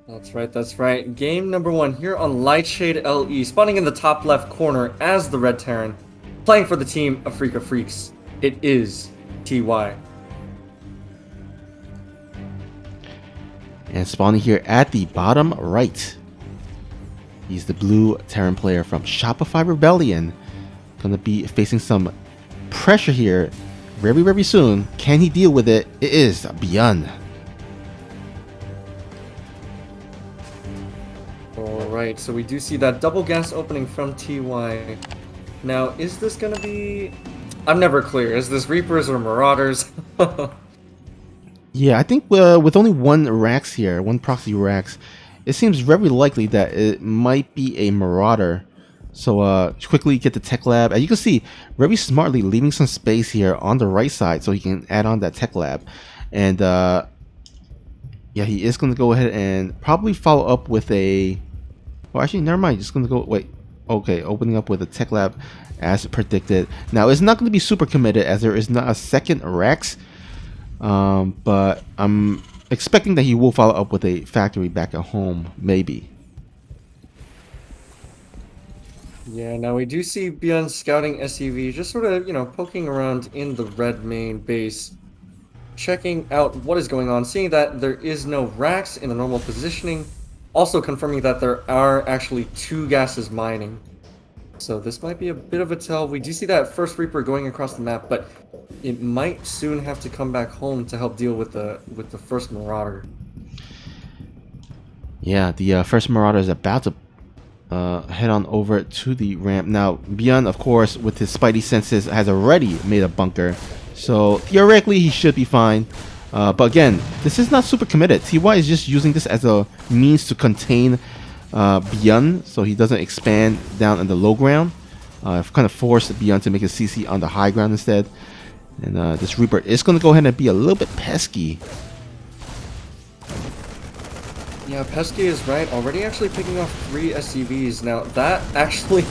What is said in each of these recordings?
That's right, that's right. Game number one here on Lightshade LE, spawning in the top left corner as the Red Terran, playing for the team Afrika Freaks. It is TY. And spawning here at the bottom right, he's the blue Terran player from Shopify Rebellion. Gonna be facing some pressure here very, very soon. Can he deal with it? It is BYUN. Alright, so we do see that double gas opening from TY. Now, is this gonna be... I'm never clear. Is this Reapers or Marauders? Yeah, I think with only one Rax here, one proxy Rax, it seems very likely that it might be a Marauder. So quickly get the tech lab. As you can see, very smartly leaving some space here on the right side so he can add on that tech lab. And yeah, he is going to go ahead and probably follow up with a... Well, actually, never mind. Just going to go... Wait. Okay, opening up with a tech lab as predicted. Now, it's not going to be super committed as there is not a second Rex. But I'm expecting that he will follow up with a factory back at home, maybe. Yeah, now we do see BYUN scouting SUV, just sort of, poking around in the red main base, checking out what is going on, seeing that there is no racks in the normal positioning, also confirming that there are actually two gases mining. So this might be a bit of a tell. We do see that first Reaper going across the map, but it might soon have to come back home to help deal with the first Marauder. Yeah, the first Marauder is about to head on over to the ramp. Now, BYUN, of course, with his spidey senses, has already made a bunker. So, theoretically, he should be fine. But again, this is not super committed. TY is just using this as a means to contain BYUN so he doesn't expand down in the low ground. Kind of forced BYUN to make a CC on the high ground instead. And this Reaper is going to go ahead and be a little bit pesky. Yeah, Pesky is right. Already actually picking off 3 SCVs. Now, that actually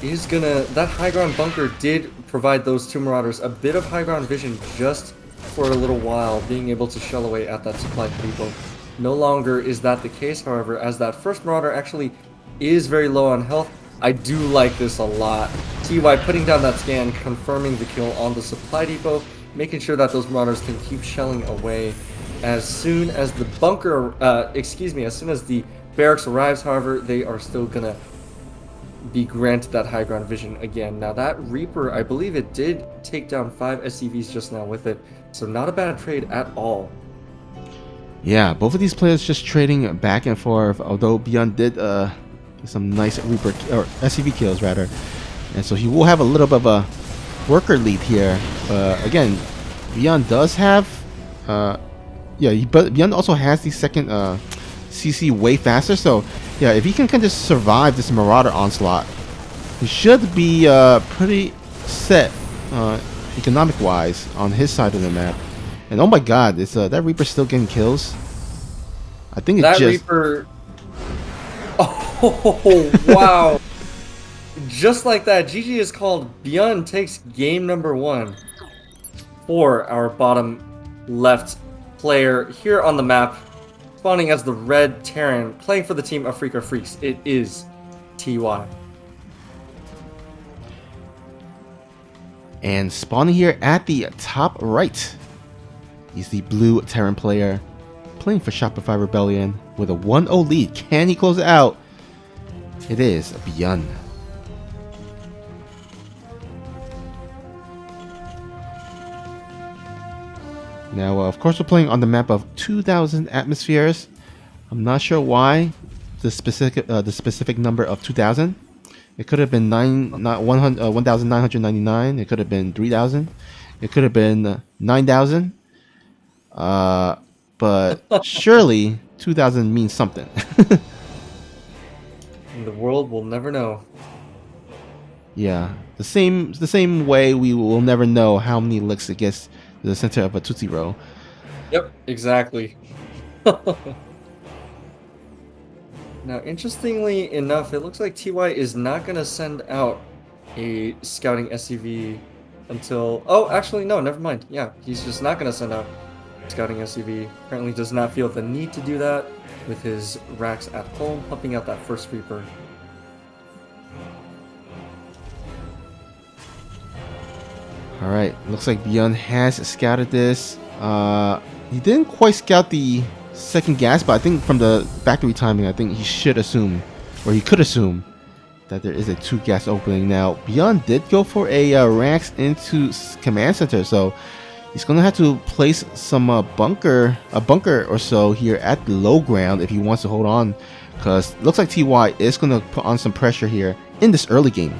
is gonna... That high ground bunker did provide those two Marauders a bit of high ground vision just for a little while, being able to shell away at that supply depot. No longer is that the case, however, as that first Marauder actually is very low on health. I do like this a lot. TY putting down that scan, confirming the kill on the supply depot, making sure that those Marauders can keep shelling away. As soon as the bunker, as soon as the barracks arrives, however, they are still gonna be granted that high ground vision again. Now that Reaper, I believe it did take down 5 SCVs just now with it, so not a bad trade at all. Yeah, both of these players just trading back and forth, although BYUN did get some nice Reaper, or SCV kills rather. And so he will have a little bit of a worker lead here. Again, BYUN does have... Yeah, but BYUN also has the second CC way faster, so yeah, if he can kind of survive this Marauder onslaught, he should be pretty set economic-wise on his side of the map. And oh my god, is that Reaper still getting kills? I think it's that just... Reaper... Oh, wow. Just like that, GG is called. BYUN takes game number 1 for our bottom left player here on the map, spawning as the Red Terran, playing for the team Afrika Freaks. It is TY. And spawning here at the top right, he's the blue Terran player, playing for Shopify Rebellion with a 1-0 lead. Can he close it out? It is BYUN. Now, of course, we're playing on the map of 2,000 atmospheres. I'm not sure why the specific number of 2,000. It could have been 1,999. It could have been 3,000. It could have been 9,000. But surely 2,000 means something. The world will never know. Yeah, the same way we will never know how many licks it gets to the center of a Tootsie Roll. Yep, exactly. Now, interestingly enough, it looks like TY is not going to send out a scouting SCV until... Oh, actually, no, never mind. Yeah, he's just not going to send out scouting SCV. Apparently does not feel the need to do that with his racks at home, pumping out that first Reaper. Alright, looks like BYUN has scouted this. He didn't quite scout the second gas, but I think from the factory timing, I think he should assume, or he could assume, that there is a 2 gas opening. Now, BYUN did go for a racks into command center, so he's gonna have to place some a bunker or so here at the low ground if he wants to hold on, because looks like TY is gonna put on some pressure here in this early game.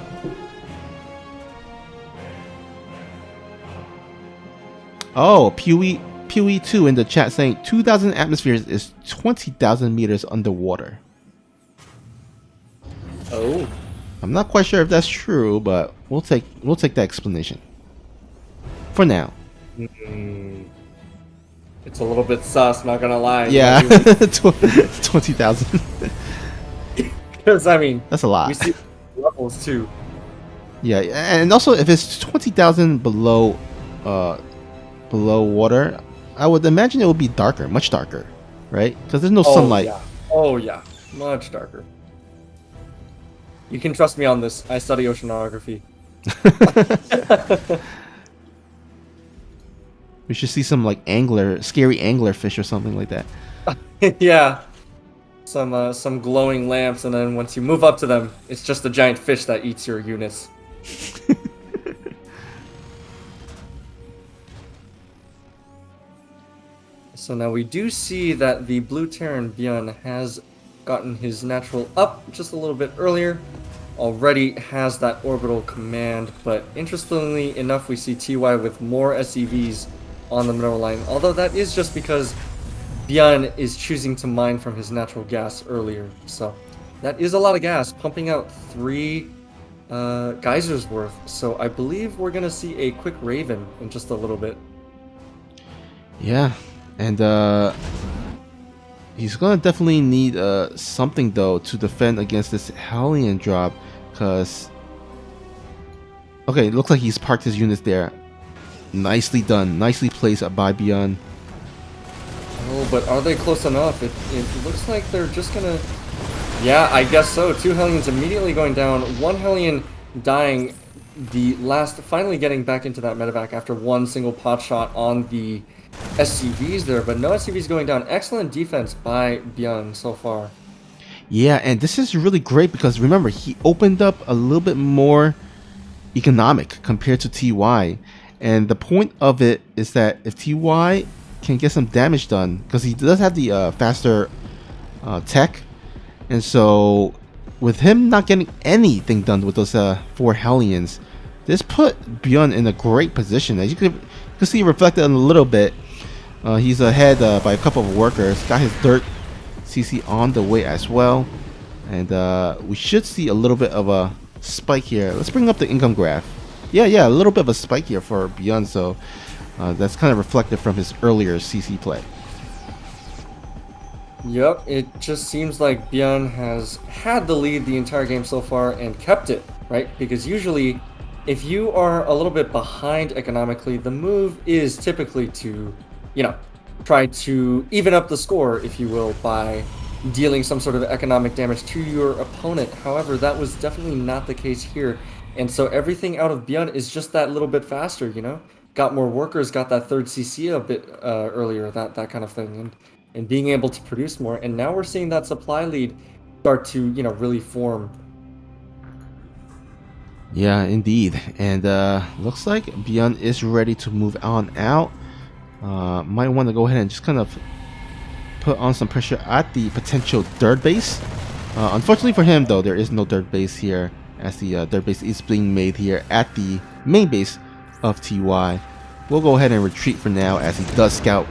Oh, PUE2 in the chat saying 2,000 atmospheres is 20,000 meters underwater. Oh, I'm not quite sure if that's true, but we'll take that explanation for now. it's a little bit sus, not gonna lie. Yeah, 20,000. Because I mean, That's a lot. We see levels too. Yeah, and also if it's 20,000 below water, I would imagine it would be darker, much darker, right? Because there's no sunlight. Yeah. Oh yeah, much darker. You can trust me on this. I study oceanography. We should see some like scary angler fish or something like that. Yeah. Some glowing lamps, and then once you move up to them, it's just a giant fish that eats your units. So now we do see that the blue Terran BYUN has gotten his natural up just a little bit earlier. Already has that orbital command, but interestingly enough, we see TY with more SCVs on the mineral line. Although that is just because BYUN is choosing to mine from his natural gas earlier. So that is a lot of gas, pumping out 3 geysers worth. So I believe we're gonna see a quick Raven in just a little bit. Yeah, and he's gonna definitely need something though to defend against this Hellion drop, because okay, it looks like he's parked his units there. Nicely done, nicely placed by BYUN. Oh, but are they close enough? It looks like they're just gonna... Yeah, I guess so. 2 Hellions immediately going down. 1 Hellion dying. The last... Finally getting back into that medevac after 1 single pot shot on the SCVs there. But no SCVs going down. Excellent defense by BYUN so far. Yeah, and this is really great because remember, he opened up a little bit more economic compared to TY. And the point of it is that if TY can get some damage done, because he does have the faster tech, and so with him not getting anything done with those 4 Hellions, this put BYUN in a great position. As you can see reflected in a little bit, he's ahead by a couple of workers, got his dirt CC on the way as well, and we should see a little bit of a spike here. Let's bring up the income graph. Yeah, a little bit of a spike here for BYUN, so that's kind of reflected from his earlier CC play. Yep, it just seems like BYUN has had the lead the entire game so far and kept it, right? Because usually, if you are a little bit behind economically, the move is typically to, try to even up the score, if you will, by dealing some sort of economic damage to your opponent. However, that was definitely not the case here. And so everything out of BYUN is just that little bit faster, Got more workers, got that 3rd CC a bit earlier, that kind of thing, and being able to produce more. And now we're seeing that supply lead start to, really form. Yeah, indeed. And looks like BYUN is ready to move on out. Might want to go ahead and just kind of put on some pressure at the potential dirt base. Unfortunately for him, though, there is no dirt base here, as the dirt base is being made here at the main base of TY. We'll go ahead and retreat for now, as he does scout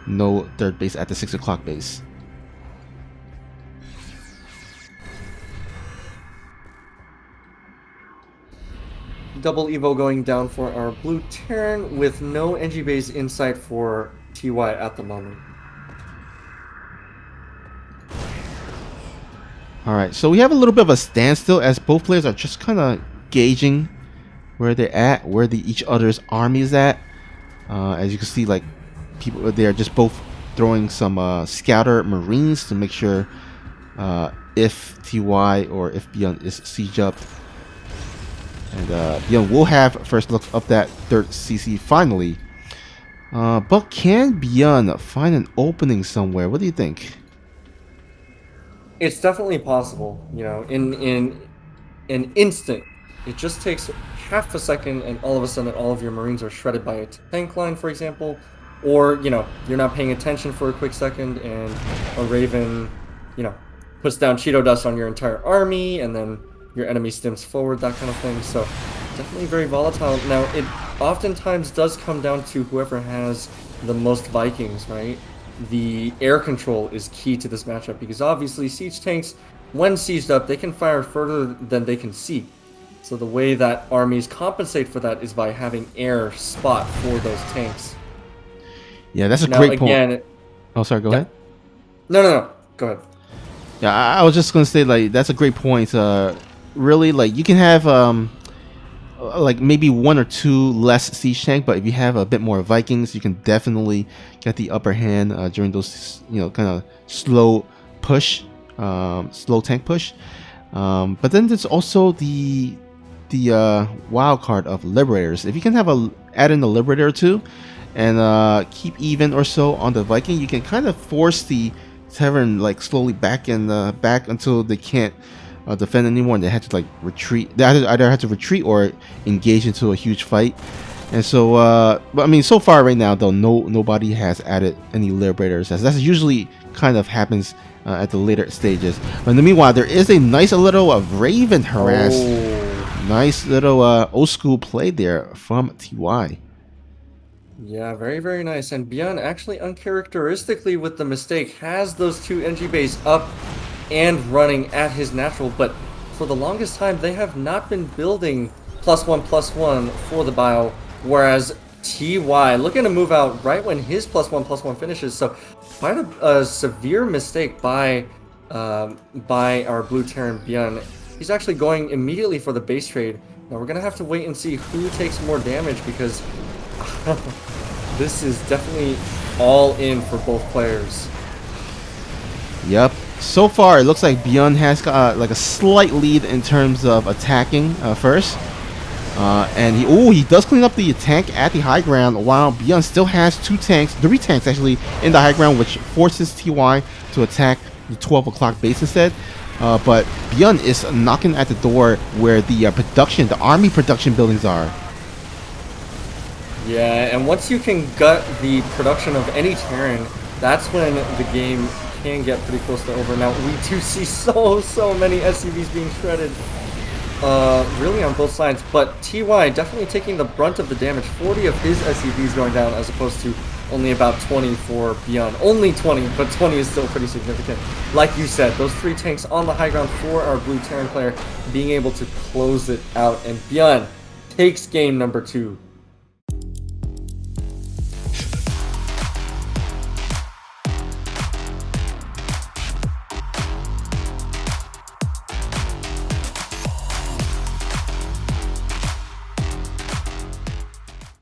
no dirt base at the 6 o'clock base. Double Evo going down for our blue Terran with no NG base in sight for TY at the moment. Alright, so we have a little bit of a standstill as both players are just kind of gauging where they're at, where each other's army is at. As you can see, like, people they're just both throwing some scouter marines to make sure if TY or if BYUN is siege up. And BYUN will have first look of that third CC finally. But can BYUN find an opening somewhere? What do you think? It's definitely possible, you know, in an instant. It just takes half a second and all of a sudden all of your marines are shredded by a tank line, for example. Or, you know, you're not paying attention for a quick second and a Raven, you know, puts down Cheeto dust on your entire army and then your enemy stims forward, that kind of thing. So definitely very volatile. Now, it oftentimes does come down to whoever has the most Vikings, right? The air control is key to this matchup because obviously siege tanks, when sieged up, they can fire further than they can see. So the way that armies compensate for that is by having air spot for those tanks. Yeah, that's a Now, great again, point. Oh, sorry, go ahead. No. Go ahead. Yeah, I was just gonna say, like, that's a great point. Really, like, you can have like maybe one or two less siege tank, but if you have a bit more Vikings, you can definitely get the upper hand during those, you know, kind of slow push, slow tank push. But then there's also the wild card of liberators. If you can have add in a liberator or two and keep even or so on the Viking, you can kind of force the Tavern like slowly back and back until they can't defend anymore, and they had to like retreat. They either had to retreat or engage into a huge fight. And so, but I mean, so far right now though, nobody has added any liberators. That's usually kind of happens at the later stages. But in the meanwhile, there is a nice little Raven harass. Oh. Nice little old school play there from TY. Yeah, very, very nice. And BYUN actually uncharacteristically with the mistake has those two NG bays up and running at his natural, but for the longest time they have not been building +1/+1 for the bio, whereas TY looking to move out right when his +1/+1 finishes. So quite a severe mistake by our blue Terran BYUN. He's actually going immediately for the base trade. Now we're gonna have to wait and see who takes more damage because this is definitely all in for both players. Yep. So far, it looks like BYUN has got like a slight lead in terms of attacking first. And he does clean up the tank at the high ground, while BYUN still has three tanks actually in the high ground, which forces TY to attack the 12 o'clock base instead. But BYUN is knocking at the door where the army production buildings are. Yeah, and once you can gut the production of any Terran, that's when the game can get pretty close to over. Now, we do see so many SCVs being shredded, really on both sides, but TY definitely taking the brunt of the damage. 40 of his SCVs going down as opposed to only about 20 for BYUN. Only 20, but 20 is still pretty significant. Like you said, those three tanks on the high ground for our blue Terran player being able to close it out, and BYUN takes game number 2.